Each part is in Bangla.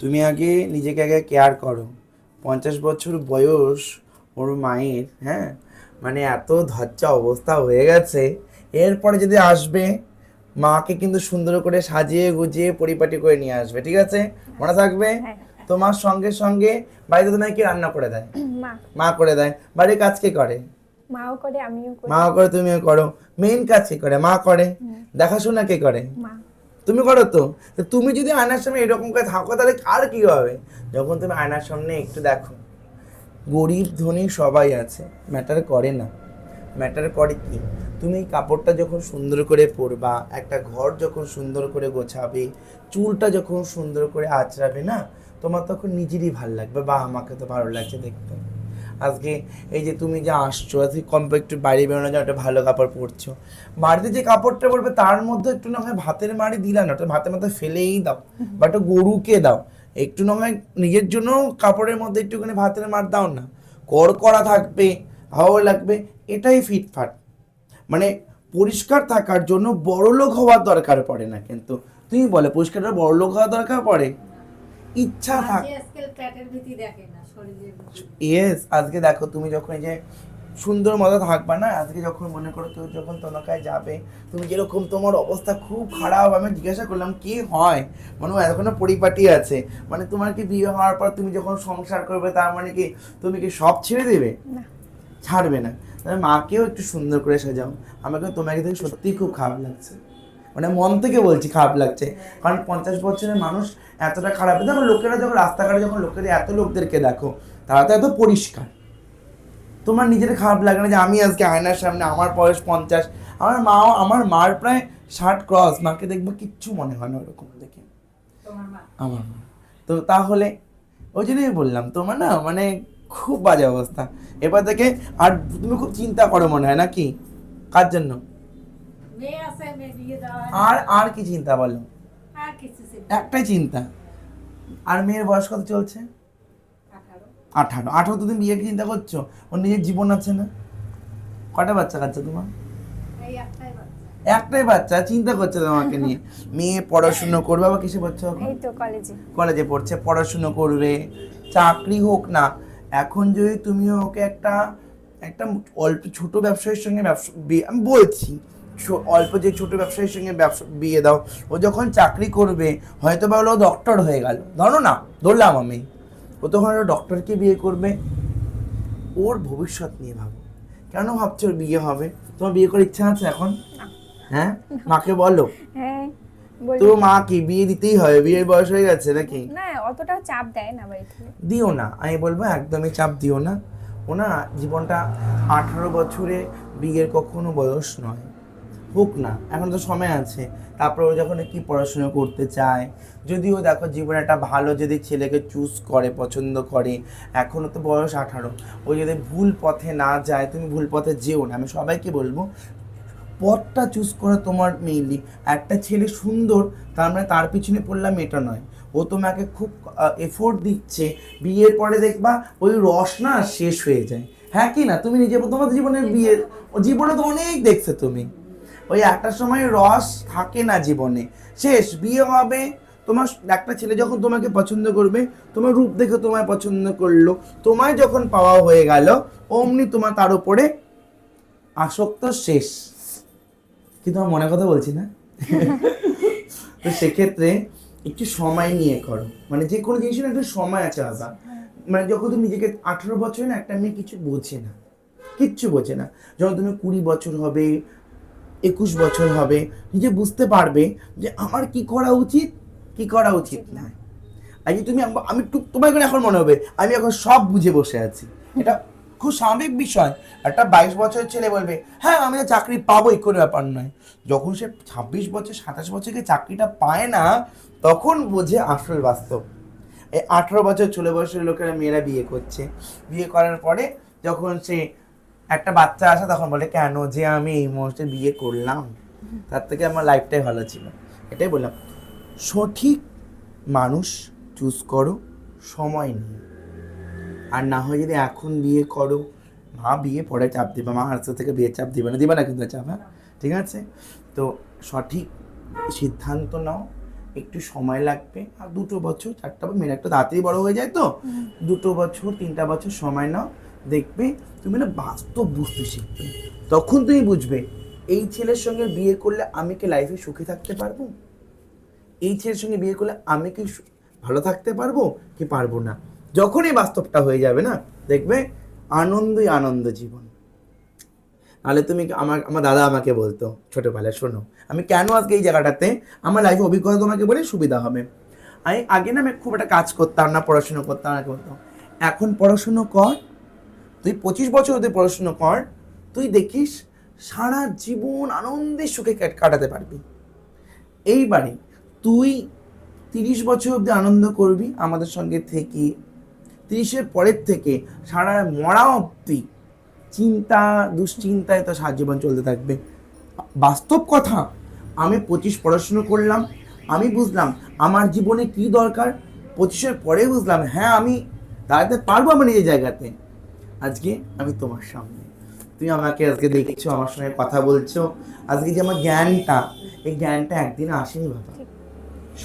তুমি আগে নিজেকে আগে কেয়ার করো। 50 বছর বয়স ওর মায়ের, হ্যাঁ, মানে এত ধচ্চা অবস্থা হয়ে গেছে। এরপরে যদি আসবে, মাকে কিন্তু সুন্দর করে সাজিয়ে গুজিয়ে পরিপাটি করে নিয়ে আসবে, ঠিক আছে? মনে থাকবে। হ্যাঁ। তোমার সঙ্গে সঙ্গে বাড়িতে তোমায় কি রান্না করে দেয়? মা। মা করে দেয়। বাড়ির কাজ কে করে? মাও করে, আমিও করি। মাও করে, তুমিও করো। মেইন কাজ কে করে? মা করে। হুম। দেখাশোনা কে করে? মা। তুমি করো তো। তো তুমি যদি আয়নার সামনে এরকম করে থাকো তাহলে আর কি হবে? যখন তুমি আয়নার সামনে একটু দেখো, গরিব ধনী সবাই আছে, ম্যাটার করে না। ম্যাটার করে কি, তুমি কাপড়টা যখন সুন্দর করে পরবা, একটা ঘর যখন সুন্দর করে গোছাবে, চুলটা যখন সুন্দর করে আঁচড়াবে না, তোমার তখন নিজেরই ভালো লাগবে, বা আমাকে তো ভালো লাগছে দেখতে। আজকে এই যে তুমি যে আসছো, আজকে কমপে একটু বাইরে বেরোনো যায়, একটা ভালো কাপড় পরছো। বাড়িতে যে কাপড়টা পরবে তার মধ্যে একটু না হয় ভাতের মাড়ি দিলা না, ওটা ভাতের মধ্যে ফেলেই দাও, বা একটা গরুকে দাও। একটু না হয় নিজের জন্য কাপড়ের মধ্যে একটুখানি ভাতের মার দাও না, কড়কড়া থাকবে, ভালো লাগবে। এটাই ফিটফাট। মানে পরিষ্কার থাকার জন্য বড়লোক হওয়ার দরকার পড়ে না, কিন্তু তুমি বলে পরিষ্কার বড়লোক হওয়ার দরকার পড়ে? ইচ্ছা থাক। ইয়েস, আজকে দেখো তুমি যখন এই যে সুন্দর মতো থাকবা না, আজকে যখন মনে করো কেউ যখন তোমাকে যাবে, তুমি যেরকম তোমার অবস্থা খুব খারাপ, আমি জিজ্ঞাসা করলাম কি হয়, মনে হয় এখনো পরিপাটি আছে, মানে তোমার কি বিয়ে হওয়ার পর তুমি যখন সংসার করবে তার মানে কি তুমি কি সব ছেড়ে দেবে? না। ছাড়বে না। তাহলে মাকেও একটু সুন্দর করে সাজাও। আমাকে তোমাকে দেখে সত্যিই খুব খারাপ লাগছে, মানে মন থেকে বলছি খারাপ লাগছে। কারণ 50 বছরের মানুষ এতটা খারাপ, দেখো লোকেরা যখন রাস্তাঘাটে যখন লোকেরা এত লোকদেরকে দেখো, তারা তো এত পরিষ্কার, তোমার নিজের খারাপ লাগে না যে আমি আজকে আয়নার সামনে, আমার বয়স 50, আমার মা, আমার মার প্রায় 60 ক্রস, মাকে দেখবো কিচ্ছু মনে হয় না ওরকম দেখে। আমার মা তো তাহলে ওই জন্যই বললাম তোমার না মানে খুব বাজে অবস্থা এবার থেকে। আর তুমি খুব চিন্তা করো মনে হয় নাকি? কার জন্য? আর আর কি চিন্তা বলো? একটাই চিন্তা। আর মেয়ের বয়স কত চলছে? 18। 18 তো তুমি বিয়ে চিন্তা করছো? ওর নিজের জীবন আছে না? কটা বাচ্চা কাচ্চা তোমার? একটাই বাচ্চা, চিন্তা করছে তোমাকে নিয়ে। মেয়ে পড়াশুনো করবে, আবার কিসে পড়ছে এখন? এই তো কলেজে। কলেজে পড়ছে, পড়াশুনো করবে, চাকরি হোক না। এখন যদি তুমি ওকে একটা একটা অল্প ছোট ব্যবসায়ীর সঙ্গে আমি বলছি, অল্প যে ছোট ব্যবসায়ীর সঙ্গে বিয়ে দাও। ও যখন চাকরি করবে, হয়তো বা হলো ডক্টর হয়ে গেল, ধরো না, ধরলাম আমি, ও তখন একটা ডক্টরকে বিয়ে করবে। ওর ভবিষ্যৎ নিয়ে ভাবো। কেন ভাবছো ওর বিয়ে হবে? তোমার বিয়ে করার ইচ্ছা আছে এখন? হ্যাঁ, মাকে বলো। হ্যাঁ, তো বলি। মা কি বিয়ে দিতেই হবে? বিয়ের বয়স হয়ে গেছে নাকি? না, অতটাও চাপ দেয় না বাড়ি থেকে। দিও না, আমি বলবো একদমই চাপ দিও না। ও না জীবনটা, 18 বছরে বিয়ের কখনো বয়স নয়। হোক না, এখন তো সময় আছে। তারপর ও যখন কি পড়াশোনা করতে চায়, যদিও দেখো জীবনে একটা ভালো যদি ছেলেকে চুজ করে, পছন্দ করে, এখনও তো বয়স 18, ও যদি ভুল পথে না যায়, তুমি ভুল পথে যেও না, আমি সবাইকে বলবো পথটা চুজ করে তোমার মেইনলি। একটা ছেলে সুন্দর তার মানে তার পিছনে পড়লাম এটা নয়, ও তোমাকে খুব এফোর্ট দিচ্ছে, বিয়ের পরে দেখবা ওই রস না শেষ হয়ে যায়। হ্যাঁ কি না? তুমি নিজে তোমার জীবনের বিয়ে, ও জীবনে তো অনেক দেখছে তুমি, ওই একটা সময় রস থাকে না জীবনে, শেষ। বিয়ে হবে, তোমার একটা ছেলে যখন তোমাকে পছন্দ করবে, তোমার রূপ দেখে তোমায় পছন্দ করলো, তোমায় যখন পাওয়া হয়ে গেল, অমনি তোমার তার উপরে আসক্ত, শেষ। কিন্তু আমার মনের কথা বলছি না। তো সেক্ষেত্রে একটু সময় নিয়ে করো, মানে যে কোনো জিনিসের একটা সময় আছে আলাদা। মানে যখন তুমি নিজেকে, 18 বছরে না একটা মেয়ে কিছু বোঝে না, কিচ্ছু বোঝে না। যখন তুমি 20 বছর হবে, 21 বছর হবে, নিজে বুঝতে পারবে যে আমার কি করা উচিত, কি করা উচিত না। আজকে তুমি আমি তোমার এখন মনে হবে আমি এখন সব বুঝে বসে আছি, এটা খুব স্বাভাবিক বিষয়। একটা 22 বছরের ছেলে বলবে হ্যাঁ আমি তো চাকরি পাবোই, কোনো ব্যাপার নয়। যখন সে 26 বছর 27 বছরকে চাকরিটা পায় না, তখন বোঝে আসল বাস্তব। এই 18 বছর 16 বছরের লোকেরা মেয়েরা বিয়ে করছে, বিয়ে করার পরে যখন সে একটা বাচ্চা আসে, তখন বলে কেন যে আমি এই মুহূর্তে বিয়ে করলাম, তার থেকে আমার লাইফটাই ভালো ছিল। এটাই বললাম, সঠিক মানুষ চুজ করো সময় নিয়ে। আর না হয় যদি এখন বিয়ে করো, মা বিয়ে পরে চাপ দিবে, মা আস্তে থেকে বিয়ে চাপ দিবে না, দিবে না কিন্তু চাপ, হ্যাঁ ঠিক আছে। তো সঠিক সিদ্ধান্ত নাও, একটু সময় লাগবে, আর 2 বছর 4টা বছর, মেয়েরা একটু তাড়াতাড়ি বড় হয়ে যায় তো, 2 বছর 3টা বছর সময় নাও, দেখবে তুমি না বাস্তব বুঝতে শিখবে। তখন তুমি বুঝবে এই ছেলের সঙ্গে বিয়ে করলে আমি কি লাইফে সুখী থাকতে পারবো, এই ছেলের সঙ্গে বিয়ে করলে আমি কি ভালো থাকতে পারবো কি পারবো না। যখন এই বাস্তবটা হয়ে যাবে না, দেখবে আনন্দই আনন্দ জীবন। নাহলে তুমি আমার দাদা আমাকে বলতো ছোটবেলায়, শোনো আমি কেন আজকে এই জায়গাটাতে, আমার লাইফে অভিজ্ঞতা তোমাকে বলে সুবিধা হবে। আমি আগে না আমি খুব একটা কাজ করতাম না, পড়াশুনো করতাম না, করতাম। এখন পড়াশুনো কর, তুই 25 বছর তুই পড়াশুনো কর, তুই দেখিস সারা জীবন আনন্দের সুখে কাটাতে পারবি। এইবারে তুই 30 বছর অবধি আনন্দ করবি আমাদের সঙ্গে থেকে, 30-এর পরের থেকে সারা মরা অবধি চিন্তা দুশ্চিন্তায় তো সারা জীবন চলতে থাকবে। বাস্তব কথা, আমি 25 পড়াশুনো করলাম, আমি বুঝলাম আমার জীবনে কি দরকার, 25-এর পরে বুঝলাম হ্যাঁ আমি দাঁড়াতে পারবো আমার নিজের জায়গাতে। আজকে আমি তোমার সামনে, তুমি আমাকে আজকে দেখছো, আমার সঙ্গে কথা বলছো, আজকে যে আমার জ্ঞানটা, এই জ্ঞানটা একদিন আসেনি বাবা,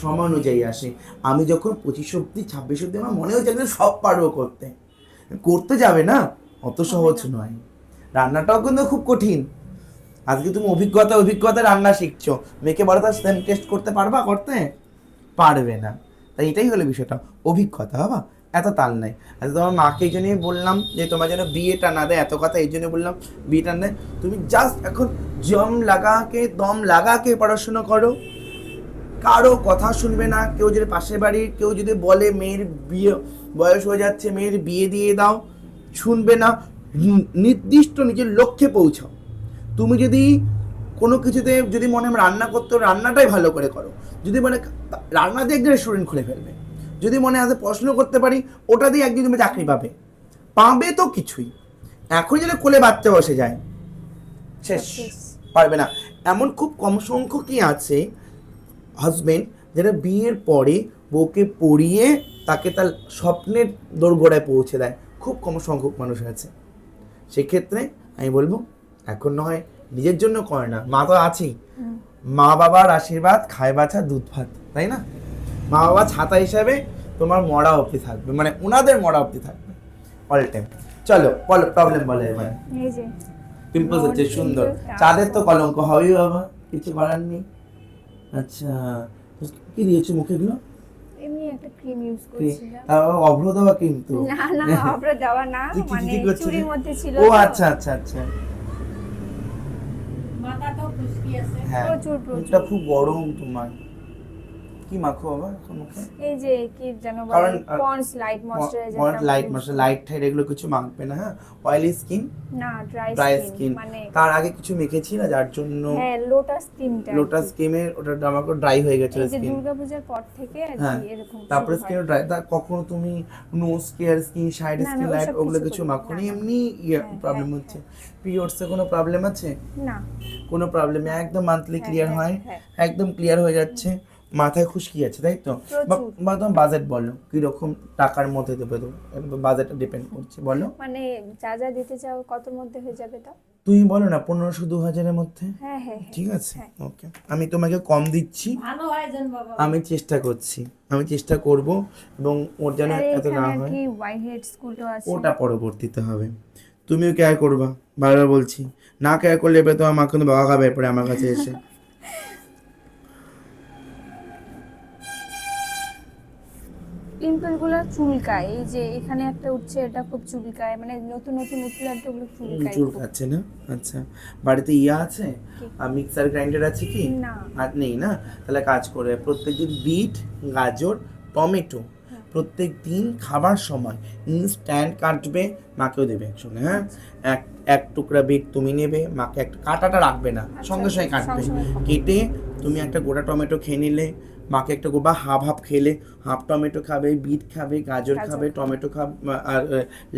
সময় অনুযায়ী আসে। আমি যখন 25 অব্দি 26 অব্দি আমার মনে হচ্ছে সব পারবো করতে, করতে যাবে না, অত সহজ নয়। রান্নাটাও কিন্তু খুব কঠিন। আজকে তুমি অভিজ্ঞতা রান্না শিখছো, মেয়েকে বলো তার সেম টেস্ট করতে পারবা, করতে পারবে না। তাই এটাই হলো বিষয়টা, অভিজ্ঞতা বাবা, এত তাল নাই। আজকে তোমার মাকে এই জন্যই বললাম যে তোমার যেন বিয়েটা না দেয়, এত কথা এই জন্য বললাম বিয়েটা নেয়। তুমি জাস্ট এখন দম লাগাকে পড়াশোনা করো, কারো কথা শুনবে না। কেউ যদি পাশের বাড়ির কেউ যদি বলে মেয়ের বিয়ে বয়স হয়ে যাচ্ছে, মেয়ের বিয়ে দিয়ে দাও, শুনবে না। নির্দিষ্ট নিজের লক্ষ্যে পৌঁছাও। তুমি যদি কোনো কিছুতে যদি মনে হয় রান্না করতে, রান্নাটাই ভালো করে করো। যদি মনে রান্না দিয়ে একজন রেস্টুরেন্ট খুলে ফেলবে, যদি মনে আছে পড়াশোনা করতে পারি, ওটা দিয়ে একদিন তুমি চাকরি পাবে তো কিছুই। এখন যদি কোলে বাচ্চা বসে যায়, শেষ, পারবে না। এমন খুব কম সংখ্যকই আছে হাজবেন্ড যারা বিয়ের পরে বউকে পড়িয়ে তাকে তার স্বপ্নের দোরগোড়ায় পৌঁছে দেয়, খুব কম সংখ্যক মানুষ আছে। সেক্ষেত্রে আমি বলবো এখন নয় নিজের জন্য করে না, মা তো আছেই, মা বাবার আশীর্বাদ খায় বাছা দুধ ভাত, তাই না? মা বাবা ছাতা হিসাবে তোমার মরা অবধি থাকবে, মানে ওনাদের মরা অবধি থাকবে অল টাইম। চলো বলো, প্রবলেম বলো এবার। এই যে পিম্পলস হচ্ছে সুন্দর, চাঁদের তো কলঙ্ক হবেই বাবা, কিছু করার নেই। আচ্ছা, কি দিয়েছো মুখে গুলো? এমনি একটা ক্রিম ইউজ করছিলাম। অভ্র দেওয়া কিন্তু না না, অভ্র দেওয়া না, মানে চুড়ির মধ্যে ছিল। ও আচ্ছা আচ্ছা আচ্ছা, মাথাটাও খুশকি আছে। হ্যাঁ, প্রচুর মুখটা খুব গরম তোমার। কি মাখো বাবা মুখে? এই যে কি যেন কারণ বলে পন্ডস লাইট ময়শ্চারাইজার, লাইট ঠাইট এগুলো কিছু মাখবে না, হ্যাঁ। অয়েলি স্কিন না, ড্রাই স্কিন স্কিন, মানে তার আগে কিছু মেখেছি না যার জন্য, হ্যাঁ লোটাস স্কিনটা, লোটাস স্কিনের ওটা আমাকে ড্রাই হয়ে গেছে এই যে স্কিন। দুর্গাপূজার পর থেকে আর হ্যাঁ, কি এরকম। তারপরে স্কিন ড্রাই, কখনো তুমি নোজ কেয়ার, স্কিন সাইড, না, স্কিন না, লাইট ওসব ওগুলো কিছু কিছু করি না। মাখোনি, না, এমনি প্রবলেম হ্যাঁ, হচ্ছে? পিরিয়ডসে কোনো প্রবলেম আছে? না, কোনো প্রবলেম, একদম মান্থলি ক্লিয়ার হ্যাঁ, হয়, হ্যাঁ। একদম ক্লিয়ার হয়ে যাচ্ছে, মাথায় খুশকি আছে, তাই তো? বা তোমার বাজেট বলো কিরকম টাকার মধ্যে দেবে, তো বাজেটটা ডিপেন্ড করছে, বলো। মানে যা যা দিতে চাও কতর মধ্যে হয়ে যাবে তা? তুমি বলো না, 1500-2000-এর মধ্যে। হ্যাঁ হ্যাঁ ঠিক আছে, হ্যাঁ। ওকে, আমি তোমাকে কম দিচ্ছি, ভালো হয় যেন বাবা। আমি চেষ্টা করছি, আমি চেষ্টা করব, এবং ওর যেন আরে এত না এখানে হয়, কি হোয়াইট হেড স্কুলও আছে। ওটা পরবর্তীতে হবে। তুমিও কেয়ার করবা, বারবার বলছি, না কেয়ার করলে এবার তোমার মা কিন্তু বাবা খাবে এরপরে আমার কাছে এসে। পিম্পল গুলো চুলকায়, এই যে এখানে একটা উঠছে, এটা খুব চুলকায়, মানে নতুন নতুন উঠলে আর ওগুলো চুলকায় চুল খুব। খাচ্ছে না? আচ্ছা, বাড়িতে ইয়া আছে, আর মিক্সার গ্রাইন্ডার আছে কি? না। আর নেই না? তাহলে কাজ করে প্রত্যেকদিন বিট, গাজর, টমেটো প্রত্যেক দিন খাবার সময় ইনস্ট্যান্ট কাটবে, মাকেও দেবে একসঙ্গে, হ্যাঁ। এক টুকরা বিট তুমি নেবে, মাকে একটা, কাটাটা রাখবে না, সঙ্গে সঙ্গে কাটবে, কেটে তুমি একটা গোটা টমেটো খেয়ে নিলে, মাকে একটা গোবা হাফ খেলে, হাফ টমেটো খাবে, বিট খাবে, গাজর খাবে, টমেটো খাবে, আর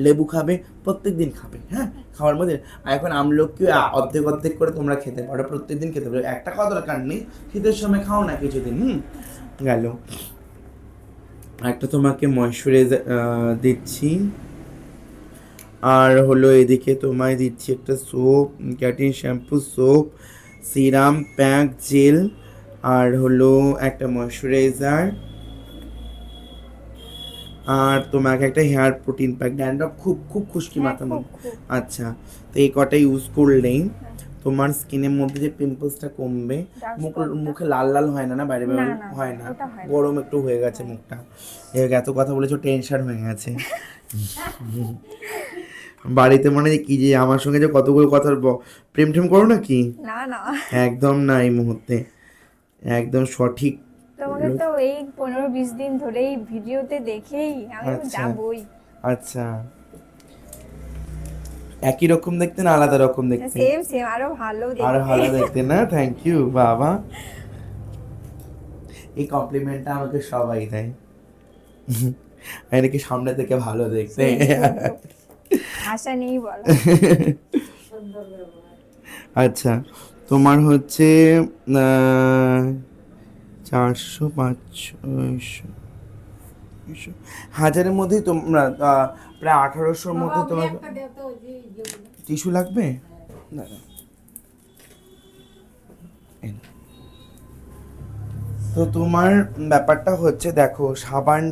লেবু খাবে, প্রত্যেক দিন খাবে, হ্যাঁ। খাওয়ার মধ্যে আর এখন আমলকিও অর্ধেক করে তোমরা খেতে পারো, প্রত্যেকদিন খেতে পারো, একটা খাওয়া দরকার নেই, শীতের সময় খাও না কিছুদিন, গেল। একটা তোমাকে ময়শ্চারাইজার দিচ্ছি, আর হলো এদিকে তোমায় দিচ্ছি একটা সোপ, ক্যাটিন shampoo, soap, serum, pack, gel, আর হলো একটা ময়শ্চারাইজার, আর তোমাকে একটা হেয়ার প্রোটিন প্যাক। ড্যান্ড্রফ খুব খুব খুশকি হ্যাঁ, মাথা খুব, মতো। খুব। আচ্ছা, তো এই কটা ইউজ করলেই তোমার স্কিনের মধ্যে যে পিম্পলসটা কমবে, Dark মুখ spot টা? মুখে লাল লাল হয় না, না বাইরে না, বাইরে না, হয় না, ওটা হয় না। গরম একটু হয়ে গেছে মুখটা, এত কথা বলেছো টেনশন হয়ে গেছে। বাড়িতে মনে হয় কি যে আমার সঙ্গে যে কতগুলো কথা প্রেম টেম করো না কি? না, না। একদম না, এই মুহূর্তে একদম সঠিক তোমাকে তো এই 15-20 দিন ধরেই ভিডিওতে দেখেই আমি তো আচ্ছা। যাবই। আচ্ছা, একই রকম দেখতে না আলাদা রকম দেখতে? সেম সেম, আরো ভালো আর দেখতে। ভালো দেখতে না? থ্যাংক ইউ বাবা, এই কমপ্লিমেন্টটা আমাকে সবাই দেয়। নাকি সামনে থেকে ভালো দেখতে। আশা নেই বলো। সুন্দর ব্যবহার। আচ্ছা, তোমার হচ্ছে 400, 500, 1000-এর মধ্যেই তোমরা প্রায় 1800-র মধ্যে বাবা, তোমার একটা দাও তো, ওই যে যেগুলো। টিস্যু লাগবে? দাঁড়াও। এই নাও। তো তোমার ব্যাপারটা হচ্ছে দেখো, সাবান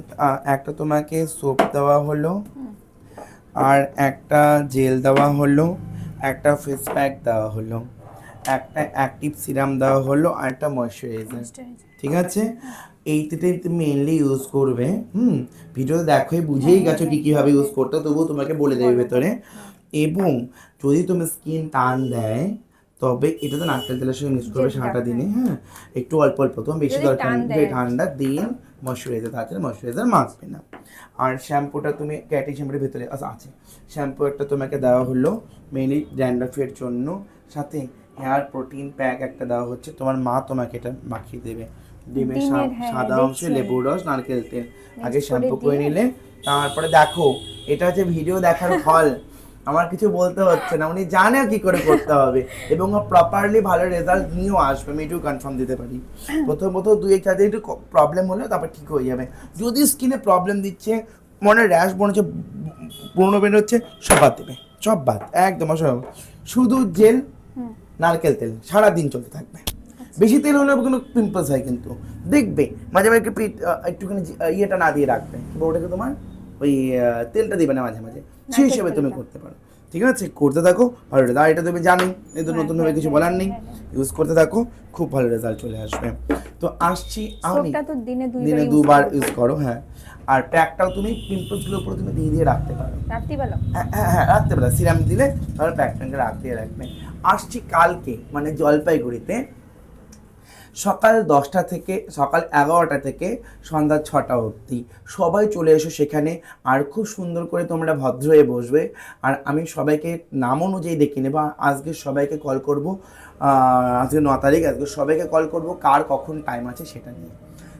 একটা তোমাকে সোপ দেওয়া হলো, আর একটা জেল দেওয়া হলো, একটা ফেস প্যাক দেওয়া হলো, একটা অ্যাক্টিভ সিরাম দেওয়া হলো, আর একটা ময়শ্চারাইজার। ঠিক আছে, এইটাতেই তুমি মেনলি ইউজ করবে। ভিডিওতে দেখোই বুঝেই গেছো কি কীভাবে ইউজ করতে, তবুও তোমাকে বলে দেবে ভেতরে। এবং যদি তুমি স্কিন টান দেয়, তবে এটা তো নারকেল তেলের সঙ্গে মিক্স করবে সারাটা দিনে। হ্যাঁ, একটু অল্প অল্প, তোমার বেশি যদি দরকার টান নেই। দেয়। ঠান্ডা দিন ময়শ্চারাইজার, তাছাড়া ময়শ্চারাইজার মাখবে না। আর শ্যাম্পুটা তুমি ক্যাটি শ্যাম্পুর ভিতরে আছে, শ্যাম্পু একটা তোমাকে দেওয়া হলো মেনলি ড্যান্ড্রফের জন্য, সাথে হেয়ার প্রোটিন প্যাক একটা দেওয়া হচ্ছে। তোমার মা তোমাকে এটা মাখিয়ে দেবে, ডিমের হ্যাঁ, সাদা অংশে দেখছি। লেবুর রস, নারকেল তেল, আগে করে শ্যাম্পু করে দিয়ে। নিলে। তারপরে দেখো, এটা হচ্ছে ভিডিও দেখার ফল, আমার কিছু বলতে হচ্ছে না, উনি জানে কি করে করতে হবে, এবং প্রপারলি ভালো রেজাল্ট নিয়েও আসবে, আমি এটুকু কনফার্ম দিতে পারি। প্রথমত 2-4 দিন একটু প্রবলেম হলে তারপর ঠিক হয়ে যাবে। যদি স্কিনে প্রবলেম দিচ্ছে, মনে র্যাশ বনেছে, ব্রণ বেরোচ্ছে, সব বাদ দেবে, সব বাদ, একদম সব, শুধু জেল নারকেল তেল সারাদিন চলতে থাকবে। বেশি তেল হলে কোনো পিম্পলস হয় কিন্তু, দেখবে মাঝে মাঝে একটু একটুখানি ইয়েটা না দিয়ে রাখবে, ওটাকে তোমার ওই তেলটা দিবে না মাঝে মাঝে, সেই হিসেবে তুমি করতে পারো। ঠিক আছে, করতে থাকো, ভালো রেজাল্ট, এটা তুমি জানোই, এই তো নতুনভাবে কিছু বলার নেই, ইউজ করতে থাকো, খুব ভালো রেজাল্ট চলে আসবে। তো আসছি আমি, সোপটা তো দিনে দিনে 2 দুবার ইউজ করো। হ্যাঁ, আর প্যাকটাও তুমি পিম্পলসগুলোর উপরে তুমি দিয়ে রাখতে পারো। রাত্রি বেলা। হ্যাঁ হ্যাঁ হ্যাঁ, রাখতে পারো, সিরাম দিলে তাহলে প্যাকটাকে রাখতে রাখবে। আসছি কালকে, মানে জলপাইগুড়িতে সকাল 10টা থেকে সকাল 11টা থেকে সন্ধ্যা 6টা অবধি সবাই চলে এসো সেখানে। আর খুব সুন্দর করে তোমরা ভদ্র হয়ে বসবে, আর আমি সবাইকে নাম অনুযায়ী ডেকে নেবো। আজকে সবাইকে কল করব, আজকে 9 তারিখ, আজকে সবাইকে কল করব কার কখন টাইম আছে সেটা নিয়ে।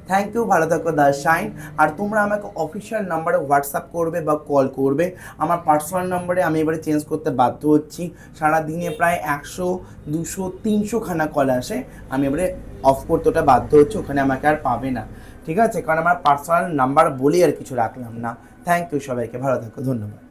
থ্যাংক ইউ, ভালো থাকো দ্য শাইন। আর তোমরা আমাকে অফিসিয়াল নাম্বারে হোয়াটসঅ্যাপ করবে বা কল করবে, আমার পার্সোনাল নাম্বারে আমি এবারে চেঞ্জ করতে বাধ্য হচ্ছি। সারাদিনে প্রায় 100, 200, 300 খানা কল আসে, আমি এবারে অফ করতে ওটা বাধ্য হচ্ছে, ওখানে আমাকে আর পাবে না। ঠিক আছে, কারণ আমার পার্সোনাল নাম্বার বলেই আর কিছু রাখলাম না। থ্যাংক ইউ সবাইকে, ভালো থাকো, ধন্যবাদ।